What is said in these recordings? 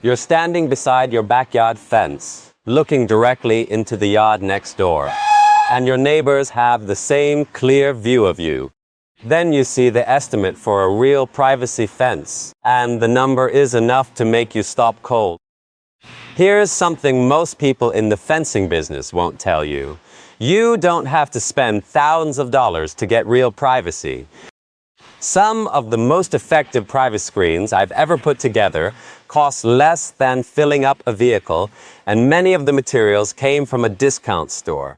You're standing beside your backyard fence, looking directly into the yard next door, and your neighbors have the same clear view of you. Then you see the estimate for a real privacy fence, and the number is enough to make you stop cold. Here's something most people in the fencing business won't tell you. You don't have to spend thousands of dollars to get real privacy. Some of the most effective privacy screens I've ever put together cost less than filling up a vehicle, and many of the materials came from a discount store.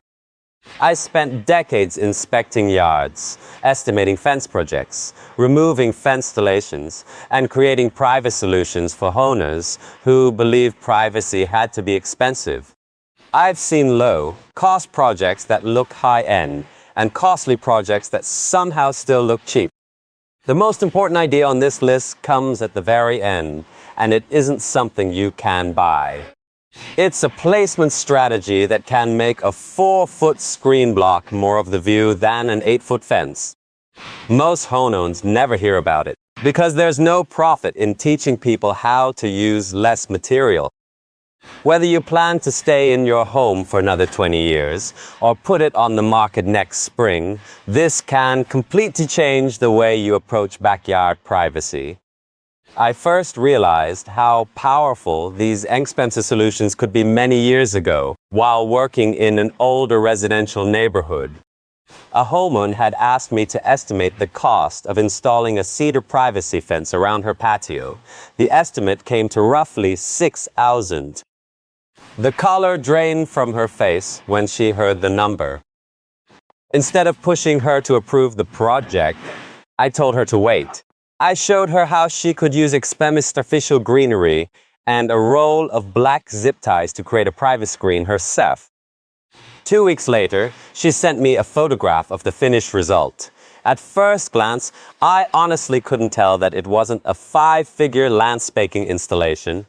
I spent decades inspecting yards, estimating fence projects, removing fence installations, and creating private solutions for owners who believed privacy had to be expensive. I've seen low-cost projects that look high-end and costly projects that somehow still look cheap. The most important idea on this list comes at the very end, and it isn't something you can buy. It's a placement strategy that can make a 4-foot screen block more of the view than an 8-foot fence. Most homeowners never hear about it because there's no profit in teaching people how to use less material. Whether you plan to stay in your home for another 20 years or put it on the market next spring, this can completely change the way you approach backyard privacy. I first realized how powerful these inexpensive solutions could be many years ago while working in an older residential neighborhood. A homeowner had asked me to estimate the cost of installing a cedar privacy fence around her patio. The estimate came to roughly $6,000. The color drained from her face when she heard the number. Instead of pushing her to approve the project, I told her to wait. I showed her how she could use expensive artificial greenery and a roll of black zip ties to create a private screen herself. 2 weeks later, she sent me a photograph of the finished result. At first glance, I honestly couldn't tell that it wasn't a 5-figure landscaping installation.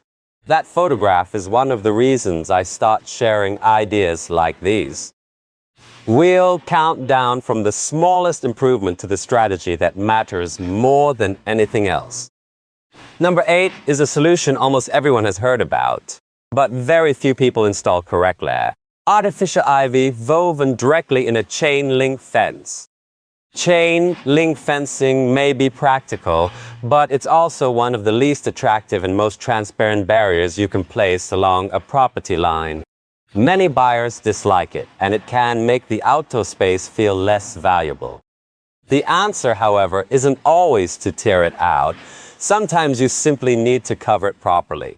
That photograph is one of the reasons I start sharing ideas like these. We'll count down from the smallest improvement to the strategy that matters more than anything else. Number 8 is a solution almost everyone has heard about, but very few people install correctly. Artificial ivy woven directly in a chain link fence. Chain link fencing may be practical, but it's also one of the least attractive and most transparent barriers you can place along a property line. Many buyers dislike it, and it can make the outdoor space feel less valuable. The answer, however, isn't always to tear it out. Sometimes you simply need to cover it properly.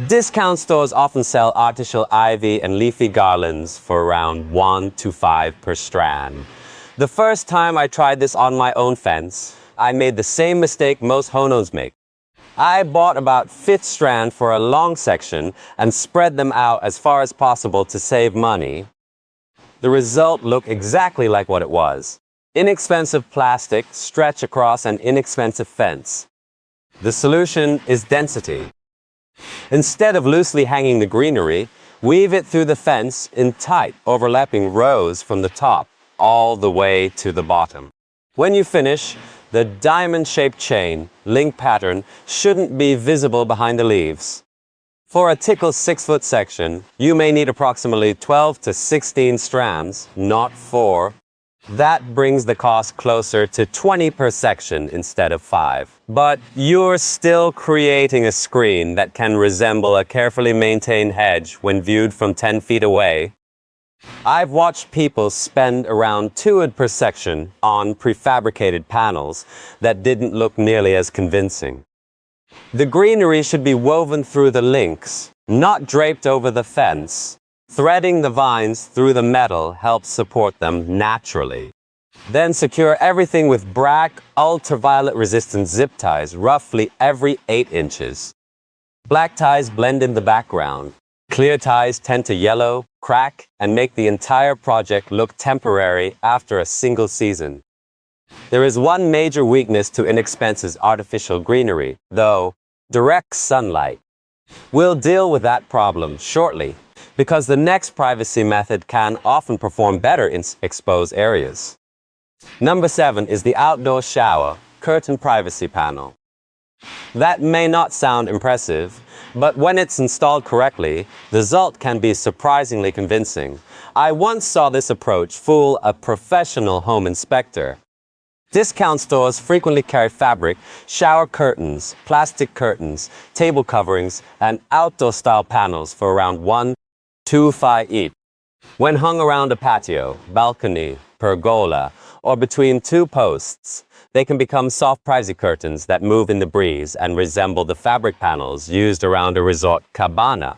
Discount stores often sell artificial ivy and leafy garlands for around $1 to $5 per strand. The first time I tried this on my own fence, I made the same mistake most homeowners make. I bought about 5th strand for a long section and spread them out as far as possible to save money. The result looked exactly like what it was. Inexpensive plastic stretched across an inexpensive fence. The solution is density. Instead of loosely hanging the greenery, weave it through the fence in tight, overlapping rows from the top all the way to the bottom. When you finish, the diamond-shaped chain link pattern shouldn't be visible behind the leaves. For a typical 6-foot section, you may need approximately 12 to 16 strands, not 4. That brings the cost closer to $20 per section instead of 5. But you're still creating a screen that can resemble a carefully maintained hedge when viewed from 10 feet away. I've watched people spend around $200 per section on prefabricated panels that didn't look nearly as convincing. The greenery should be woven through the links, not draped over the fence. Threading the vines through the metal helps support them naturally. Then secure everything with black, ultraviolet-resistant zip ties roughly every 8 inches. Black ties blend in the background. Clear ties tend to yellow, crack, and make the entire project look temporary after a single season. There is one major weakness to inexpensive artificial greenery, though: direct sunlight. We'll deal with that problem shortly, because the next privacy method can often perform better in exposed areas. Number 7 is the outdoor shower curtain privacy panel. That may not sound impressive, but when it's installed correctly, the result can be surprisingly convincing. I once saw this approach fool a professional home inspector. Discount stores frequently carry fabric, shower curtains, plastic curtains, table coverings, and outdoor-style panels for around $1.25 each. When hung around a patio, balcony, pergola, or between two posts, they can become soft pricey curtains that move in the breeze and resemble the fabric panels used around a resort cabana.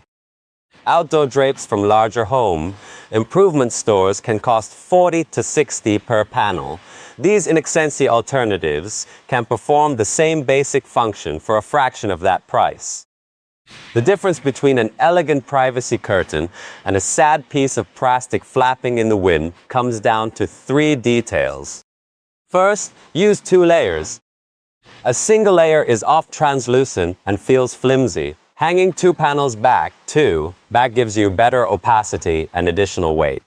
Outdoor drapes from larger home improvement stores can cost $40 to $60 per panel. These inexpensive alternatives can perform the same basic function for a fraction of that price. The difference between an elegant privacy curtain and a sad piece of plastic flapping in the wind comes down to 3 details. First, use 2 layers. A single layer is oft translucent and feels flimsy. Hanging 2 panels back gives you better opacity and additional weight.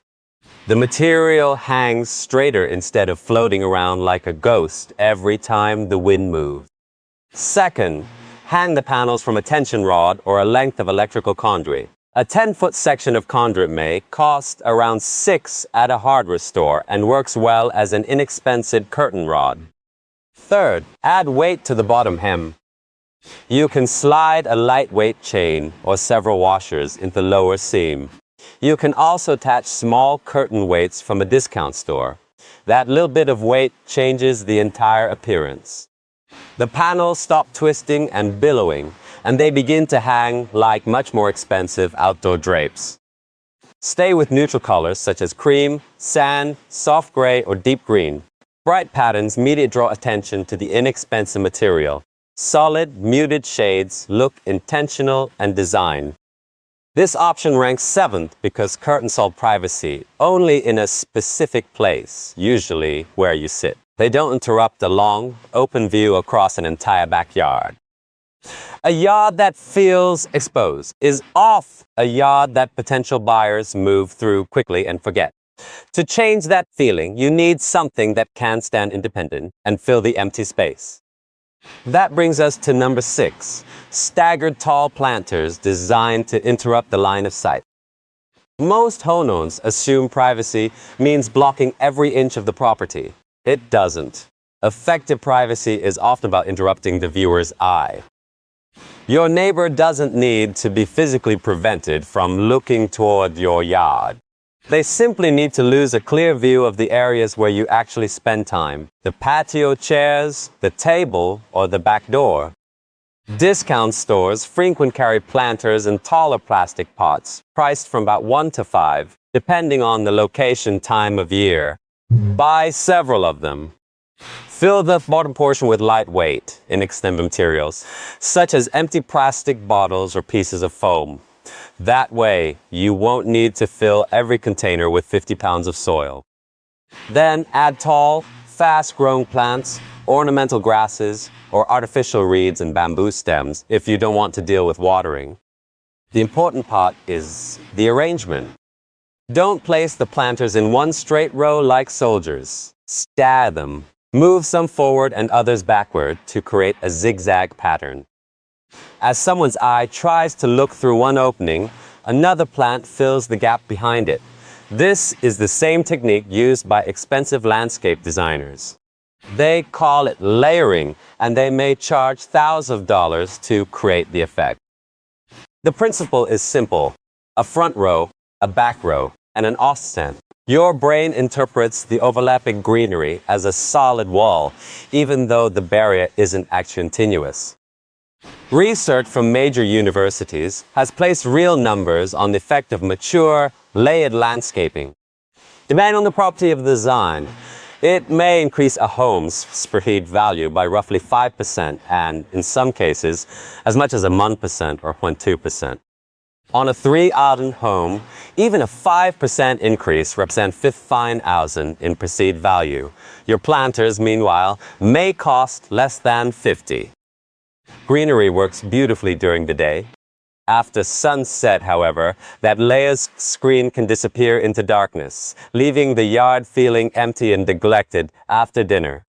The material hangs straighter instead of floating around like a ghost every time the wind moves. Second, hang the panels from a tension rod or a length of electrical conduit. A 10-foot section of conduit may cost around $6 at a hardware store and works well as an inexpensive curtain rod. Third, add weight to the bottom hem. You can slide a lightweight chain or several washers into the lower seam. You can also attach small curtain weights from a discount store. That little bit of weight changes the entire appearance. The panels stop twisting and billowing, and they begin to hang like much more expensive outdoor drapes. Stay with neutral colors such as cream, sand, soft gray, or deep green. Bright patterns immediately draw attention to the inexpensive material. Solid, muted shades look intentional and designed. This option ranks 7th because curtains solve privacy only in a specific place, usually where you sit. They don't interrupt a long, open view across an entire backyard. A yard that feels exposed is off a yard that potential buyers move through quickly and forget. To change that feeling, you need something that can stand independent and fill the empty space. That brings us to number 6, staggered tall planters designed to interrupt the line of sight. Most homeowners assume privacy means blocking every inch of the property. It doesn't. Effective privacy is often about interrupting the viewer's eye. Your neighbor doesn't need to be physically prevented from looking toward your yard. They simply need to lose a clear view of the areas where you actually spend time, the patio chairs, the table, or the back door. Discount stores frequently carry planters and taller plastic pots, priced from about $1 to $5, depending on the location, time of year. Buy several of them. Fill the bottom portion with lightweight, inexpensive materials, such as empty plastic bottles or pieces of foam. That way, you won't need to fill every container with 50 pounds of soil. Then add tall, fast-growing plants, ornamental grasses, or artificial reeds and bamboo stems if you don't want to deal with watering. The important part is the arrangement. Don't place the planters in one straight row like soldiers. Stagger them. Move some forward and others backward to create a zigzag pattern. As someone's eye tries to look through one opening, another plant fills the gap behind it. This is the same technique used by expensive landscape designers. They call it layering, and they may charge thousands of dollars to create the effect. The principle is simple: a front row, a back row, and an offset. Your brain interprets the overlapping greenery as a solid wall, even though the barrier isn't actually continuous. Research from major universities has placed real numbers on the effect of mature, layered landscaping. Depending on the property of the design, it may increase a home's perceived value by roughly 5% and, in some cases, as much as 1% or 0.2%. On a 3-island home, even a 5% increase represents $15,000 in perceived value. Your planters, meanwhile, may cost less than $50. Greenery works beautifully during the day. After sunset, however, that layer's screen can disappear into darkness, leaving the yard feeling empty and neglected after dinner.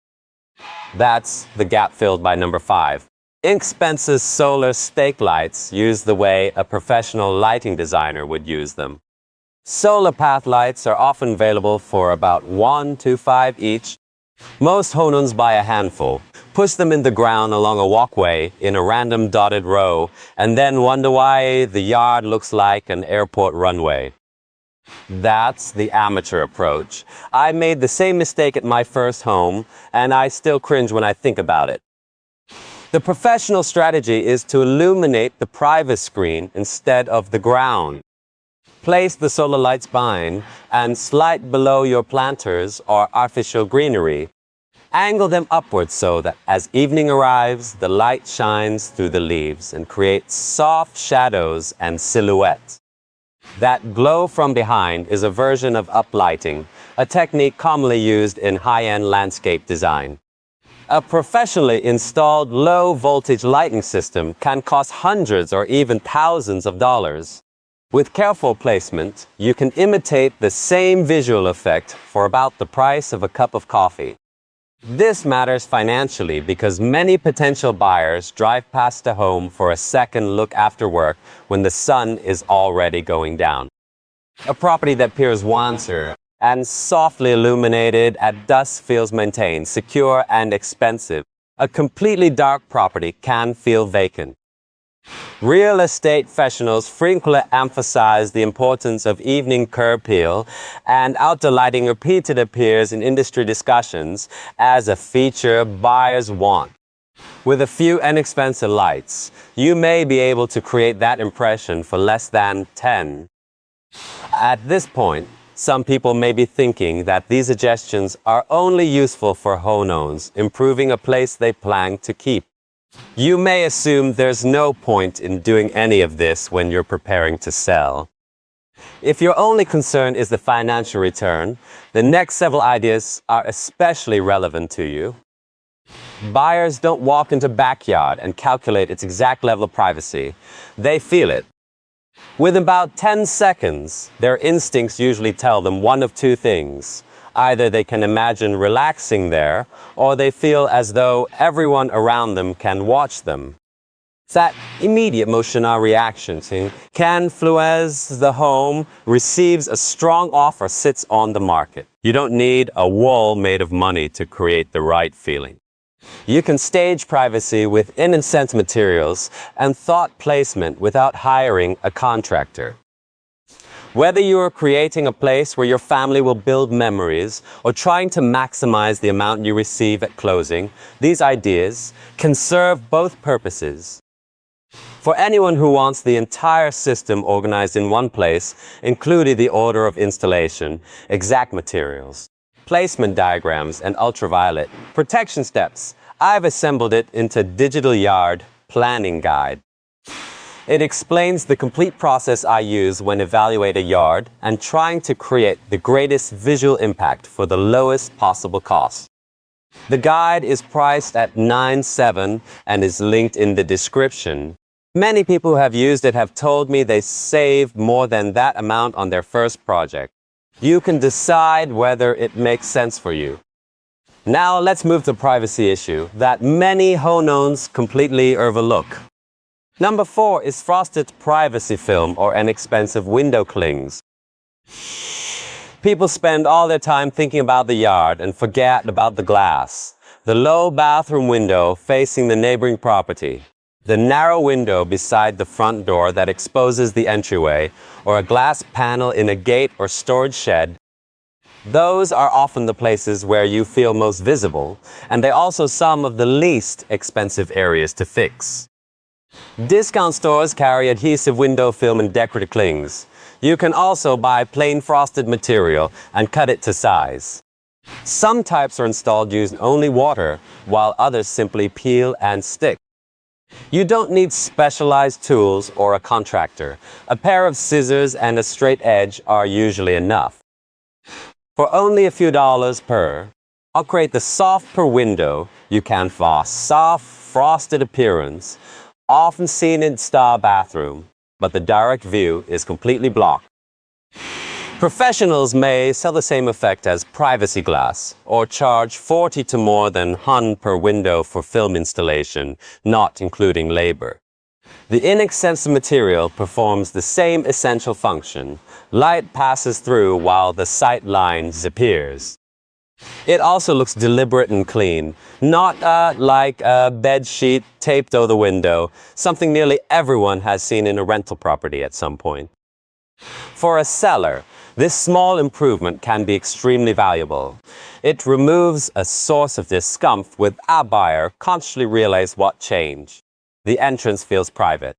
That's the gap filled by number 5. Inexpensive solar stake lights use the way a professional lighting designer would use them. Solar path lights are often available for about 1 to 5 each. Most homeowners buy a handful, push them in the ground along a walkway in a random dotted row, and then wonder why the yard looks like an airport runway. That's the amateur approach. I made the same mistake at my first home, and I still cringe when I think about it. The professional strategy is to illuminate the private screen instead of the ground. Place the solar lights behind and slide below your planters or artificial greenery. Angle them upwards so that as evening arrives, the light shines through the leaves and creates soft shadows and silhouettes. That glow from behind is a version of uplighting, a technique commonly used in high-end landscape design. A professionally installed low-voltage lighting system can cost hundreds or even thousands of dollars. With careful placement, you can imitate the same visual effect for about the price of a cup of coffee. This matters financially because many potential buyers drive past a home for a second look after work when the sun is already going down. A property that appears once and softly illuminated at dusk feels maintained, secure, and expensive. A completely dark property can feel vacant. Real estate professionals frequently emphasize the importance of evening curb appeal, and outdoor lighting repeatedly appears in industry discussions as a feature buyers want. With a few inexpensive lights, you may be able to create that impression for less than 10. At this point, some people may be thinking that these suggestions are only useful for homeowners improving a place they plan to keep. You may assume there's no point in doing any of this when you're preparing to sell. If your only concern is the financial return, the next several ideas are especially relevant to you. Buyers don't walk into a backyard and calculate its exact level of privacy. They feel it. Within about 10 seconds, their instincts usually tell them one of two things. Either they can imagine relaxing there, or they feel as though everyone around them can watch them. That immediate emotional reaction can influence the home, receives a strong offer, sits on the market. You don't need a wall made of money to create the right feeling. You can stage privacy with inexpensive materials and thought placement without hiring a contractor. Whether you are creating a place where your family will build memories or trying to maximize the amount you receive at closing, these ideas can serve both purposes. For anyone who wants the entire system organized in one place, including the order of installation, exact materials, placement diagrams, and ultraviolet protection steps, I've assembled it into a digital yard planning guide. It explains the complete process I use when evaluating a yard and trying to create the greatest visual impact for the lowest possible cost. The guide is priced at $9.7 and is linked in the description. Many people who have used it have told me they saved more than that amount on their first project. You can decide whether it makes sense for you. Now let's move to the privacy issue that many homeowners completely overlook. Number 4 is frosted privacy film or inexpensive window clings. People spend all their time thinking about the yard and forget about the glass. The low bathroom window facing the neighboring property. The narrow window beside the front door that exposes the entryway, or a glass panel in a gate or storage shed. Those are often the places where you feel most visible, and they're also some of the least expensive areas to fix. Discount stores carry adhesive window film and decorative clings. You can also buy plain frosted material and cut it to size. Some types are installed using only water, while others simply peel and stick. You don't need specialized tools or a contractor. A pair of scissors and a straight edge are usually enough. For only a few dollars per, I'll create the soft per window you can for a soft, frosted appearance, often seen in star bathroom, but the direct view is completely blocked. Professionals may sell the same effect as privacy glass or charge 40 to more than hun per window for film installation, not including labor. The inexpensive material performs the same essential function. Light passes through while the sight line disappears. It also looks deliberate and clean, not like a bed sheet taped over the window, something nearly everyone has seen in a rental property at some point. For a seller, this small improvement can be extremely valuable. It removes a source of discomfort with a buyer consciously realize what changed. The entrance feels private.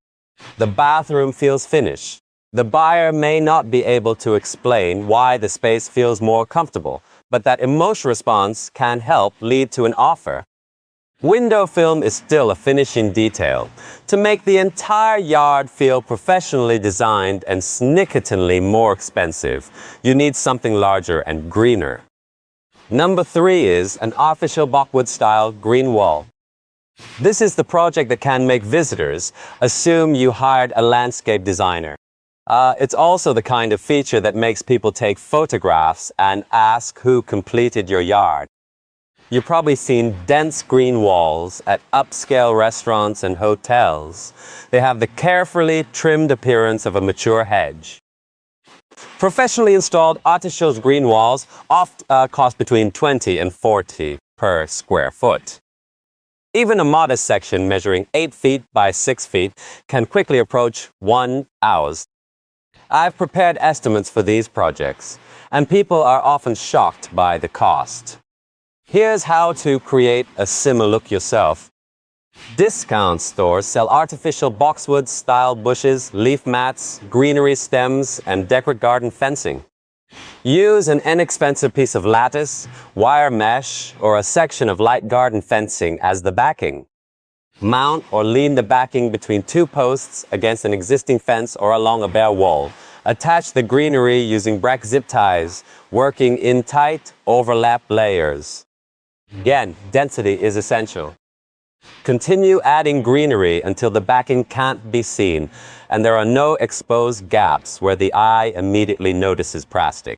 The bathroom feels finished. The buyer may not be able to explain why the space feels more comfortable, but that emotional response can help lead to an offer. Window film is still a finishing detail. To make the entire yard feel professionally designed and significantly more expensive, you need something larger and greener. Number 3 is an artificial boxwood-style green wall. This is the project that can make visitors assume you hired a landscape designer. It's also the kind of feature that makes people take photographs and ask who completed your yard. You've probably seen dense green walls at upscale restaurants and hotels. They have the carefully trimmed appearance of a mature hedge. Professionally installed artificial green walls often cost between 20 and 40 per square foot. Even a modest section measuring 8 feet by 6 feet can quickly approach €1,000. I've prepared estimates for these projects, and people are often shocked by the cost. Here's how to create a similar look yourself. Discount stores sell artificial boxwood-style bushes, leaf mats, greenery stems, and decorative garden fencing. Use an inexpensive piece of lattice, wire mesh, or a section of light garden fencing as the backing. Mount or lean the backing between 2 posts against an existing fence or along a bare wall. Attach the greenery using bracket zip ties, working in tight overlap layers. Again, density is essential. Continue adding greenery until the backing can't be seen and there are no exposed gaps where the eye immediately notices plastic.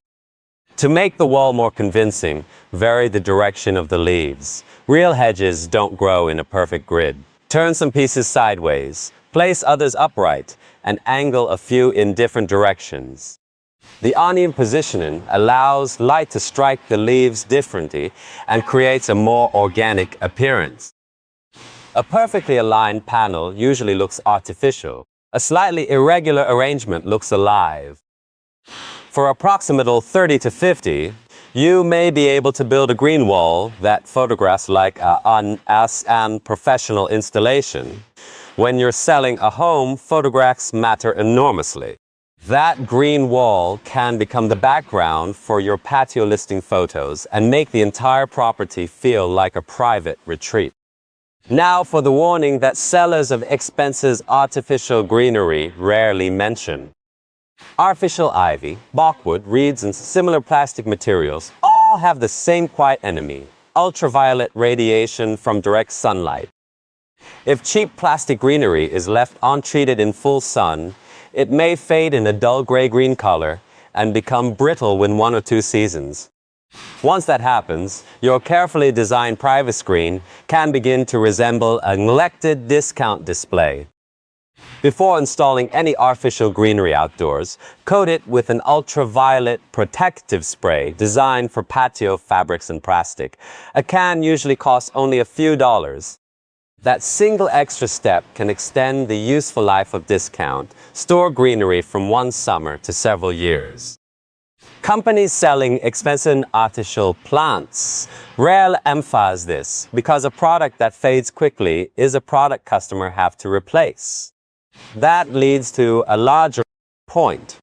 To make the wall more convincing, vary the direction of the leaves. Real hedges don't grow in a perfect grid. Turn some pieces sideways, place others upright, and angle a few in different directions. The uneven positioning allows light to strike the leaves differently and creates a more organic appearance. A perfectly aligned panel usually looks artificial. A slightly irregular arrangement looks alive. For approximately 30 to 50, you may be able to build a green wall that photographs like an professional installation. When you're selling a home, photographs matter enormously. That green wall can become the background for your patio listing photos and make the entire property feel like a private retreat. Now for the warning that sellers of expensive artificial greenery rarely mention. Artificial ivy, boxwood, reeds, and similar plastic materials all have the same quiet enemy: ultraviolet radiation from direct sunlight. If cheap plastic greenery is left untreated in full sun, it may fade in a dull gray-green color and become brittle within 1 or 2 seasons. Once that happens, your carefully designed private screen can begin to resemble a neglected discount display. Before installing any artificial greenery outdoors, coat it with an ultraviolet protective spray designed for patio fabrics and plastic. A can usually costs only a few dollars. That single extra step can extend the useful life of discount, store greenery from 1 summer to several years. Companies selling expensive artificial plants rarely emphasize this because a product that fades quickly is a product customers have to replace. That leads to a larger point.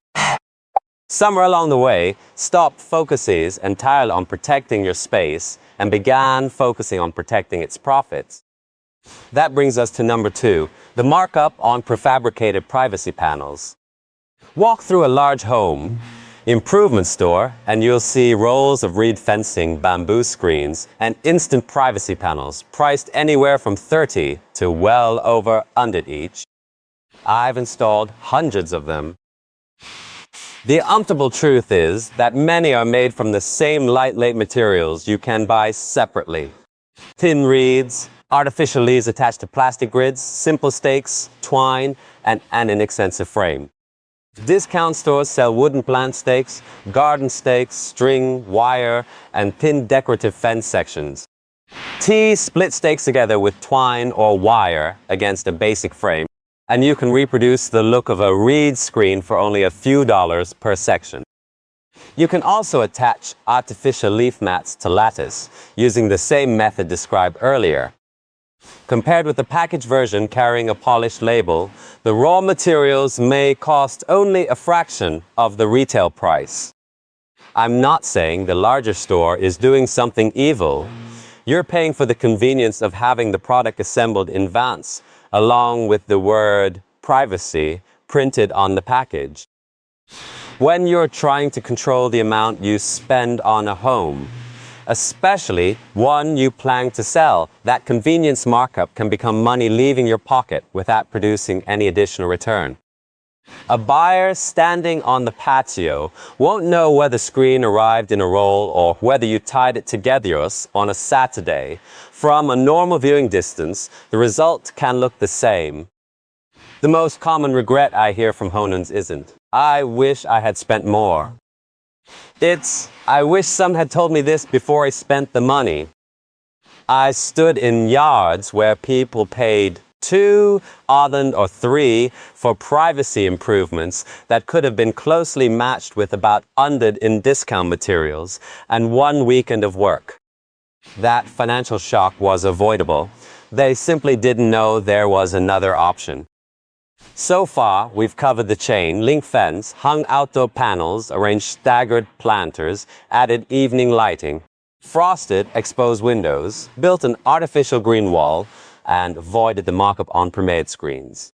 Somewhere along the way, stop focusing entirely on protecting your space and began focusing on protecting its profits. That brings us to number 2, the markup on prefabricated privacy panels. Walk through a large home improvement store and you'll see rows of reed fencing, bamboo screens, and instant privacy panels priced anywhere from $30 to well over $100 each. I've installed hundreds of them. The uncomfortable truth is that many are made from the same lightweight materials you can buy separately. Thin reeds, artificial leaves attached to plastic grids, simple stakes, twine, and an inexpensive frame. Discount stores sell wooden plant stakes, garden stakes, string, wire, and thin decorative fence sections. Split stakes together with twine or wire against a basic frame, and you can reproduce the look of a reed screen for only a few dollars per section. You can also attach artificial leaf mats to lattice using the same method described earlier. Compared with the packaged version carrying a polished label, the raw materials may cost only a fraction of the retail price. I'm not saying the larger store is doing something evil. You're paying for the convenience of having the product assembled in advance, along with the word privacy printed on the package. When you're trying to control the amount you spend on a home, especially one you plan to sell, that convenience markup can become money leaving your pocket without producing any additional return. A buyer standing on the patio won't know whether the screen arrived in a roll or whether you tied it together on a Saturday. From a normal viewing distance, the result can look the same. The most common regret I hear from homeowners isn't, "I wish I had spent more." It's, "I wish someone had told me this before I spent the money." I stood in yards where people paid 2, or 3 for privacy improvements that could have been closely matched with about 100 in discount materials and 1 weekend of work. That financial shock was avoidable. They simply didn't know there was another option. So far, we've covered the chain link fence, hung outdoor panels, arranged staggered planters, added evening lighting, frosted exposed windows, built an artificial green wall, and avoided the markup on permade screens.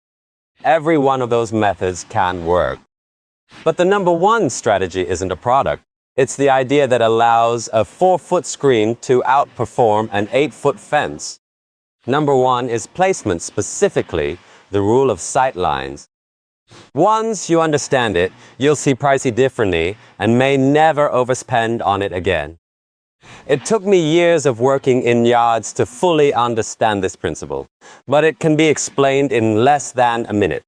Every one of those methods can work. But the number one strategy isn't a product. It's the idea that allows a 4-foot screen to outperform an 8-foot fence. Number one is placement, specifically the rule of sight lines. Once you understand it, you'll see pricing differently and may never overspend on it again. It took me years of working in yards to fully understand this principle, but it can be explained in less than a minute.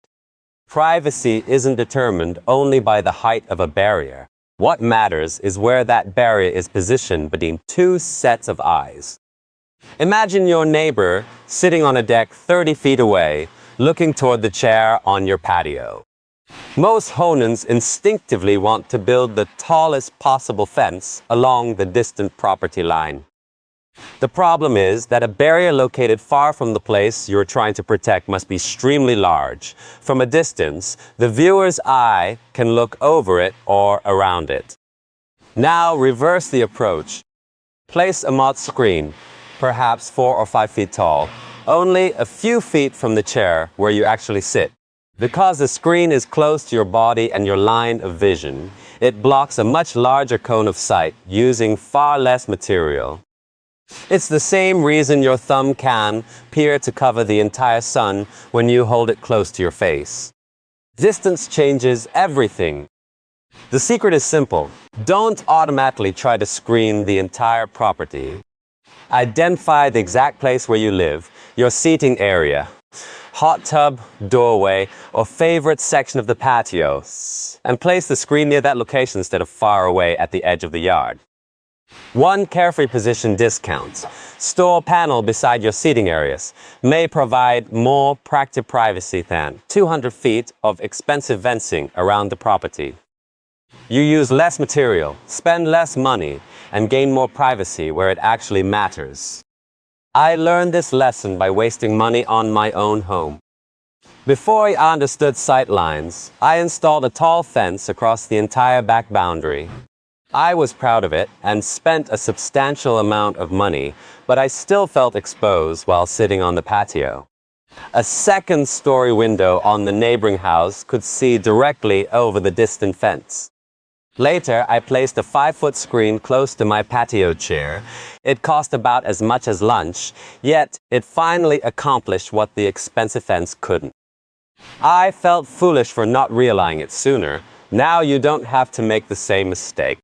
Privacy isn't determined only by the height of a barrier. What matters is where that barrier is positioned between 2 sets of eyes. Imagine your neighbor sitting on a deck 30 feet away, looking toward the chair on your patio. Most homeowners instinctively want to build the tallest possible fence along the distant property line. The problem is that a barrier located far from the place you're trying to protect must be extremely large. From a distance, the viewer's eye can look over it or around it. Now reverse the approach. Place a mud screen, perhaps 4 or 5 feet tall, only a few feet from the chair where you actually sit. Because the screen is close to your body and your line of vision, it blocks a much larger cone of sight using far less material. It's the same reason your thumb can appear to cover the entire sun when you hold it close to your face. Distance changes everything. The secret is simple. Don't automatically try to screen the entire property. Identify the exact place where you live, your seating area, hot tub, doorway, or favorite section of the patio, and place the screen near that location instead of far away at the edge of the yard. One carefully positioned discount. Store a panel beside your seating areas may provide more practical privacy than 200 feet of expensive fencing around the property. You use less material, spend less money, and gain more privacy where it actually matters. I learned this lesson by wasting money on my own home. Before I understood sight lines, I installed a tall fence across the entire back boundary. I was proud of it and spent a substantial amount of money, but I still felt exposed while sitting on the patio. A second-story window on the neighboring house could see directly over the distant fence. Later, I placed a 5-foot screen close to my patio chair. It cost about as much as lunch, yet it finally accomplished what the expensive fence couldn't. I felt foolish for not realizing it sooner, Now you don't have to make the same mistake.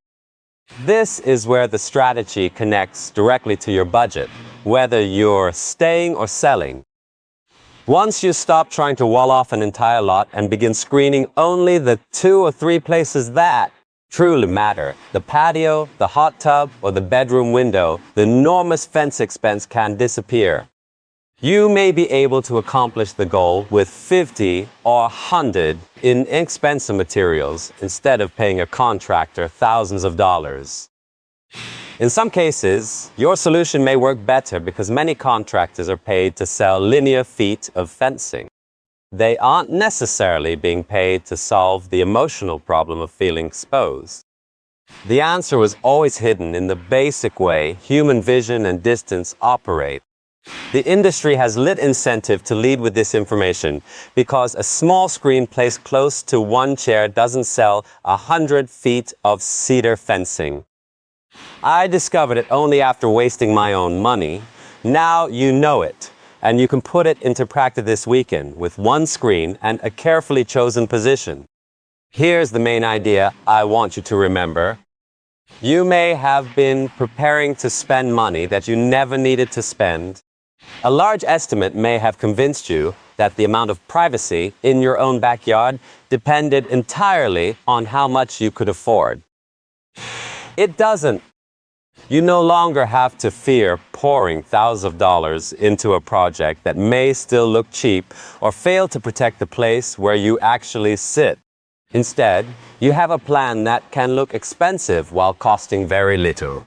This is where the strategy connects directly to your budget, whether you're staying or selling. Once you stop trying to wall off an entire lot and begin screening only the 2 or 3 places that truly matter, the patio, the hot tub, or the bedroom window, the enormous fence expense can disappear. You may be able to accomplish the goal with 50 or 100 inexpensive materials instead of paying a contractor thousands of dollars. In some cases, your solution may work better because many contractors are paid to sell linear feet of fencing. They aren't necessarily being paid to solve the emotional problem of feeling exposed. The answer was always hidden in the basic way human vision and distance operate. The industry has little incentive to lead with this information because a small screen placed close to one chair doesn't sell 100 feet of cedar fencing. I discovered it only after wasting my own money. Now you know it, and you can put it into practice this weekend with one screen and a carefully chosen position. Here's the main idea I want you to remember. You may have been preparing to spend money that you never needed to spend. A large estimate may have convinced you that the amount of privacy in your own backyard depended entirely on how much you could afford. It doesn't. You no longer have to fear pouring thousands of dollars into a project that may still look cheap or fail to protect the place where you actually sit. Instead, you have a plan that can look expensive while costing very little.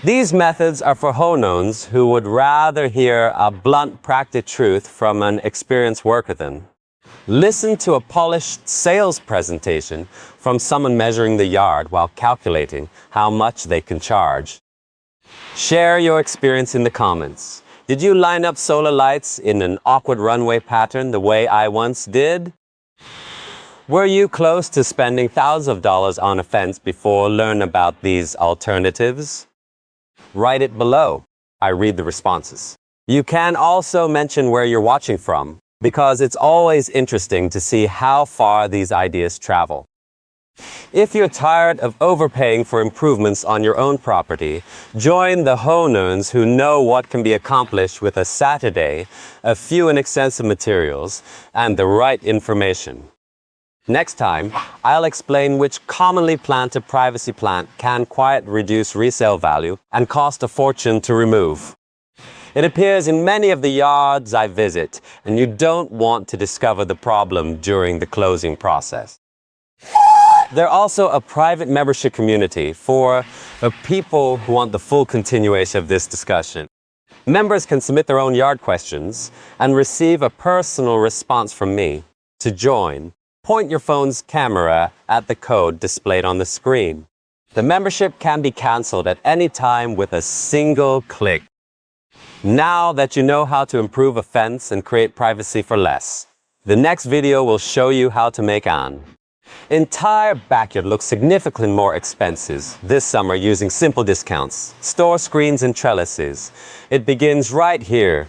These methods are for homeowners who would rather hear a blunt, practical truth from an experienced worker than listen to a polished sales presentation from someone measuring the yard while calculating how much they can charge. Share your experience in the comments. Did you line up solar lights in an awkward runway pattern the way I once did? Were you close to spending thousands of dollars on a fence before learning about these alternatives? Write it below. I read the responses. You can also mention where you're watching from, because it's always interesting to see how far these ideas travel. If you're tired of overpaying for improvements on your own property, join the homeowners who know what can be accomplished with a Saturday, a few inexpensive materials, and the right information. Next time, I'll explain which commonly planted privacy plant can quietly reduce resale value and cost a fortune to remove. It appears in many of the yards I visit, and you don't want to discover the problem during the closing process. There's also a private membership community for people who want the full continuation of this discussion. Members can submit their own yard questions and receive a personal response from me. To join, point your phone's camera at the code displayed on the screen. The membership can be canceled at any time with a single click. Now that you know how to improve a fence and create privacy for less, the next video will show you how to make an entire backyard look significantly more expensive this summer using simple discounts, store screens and trellises. It begins right here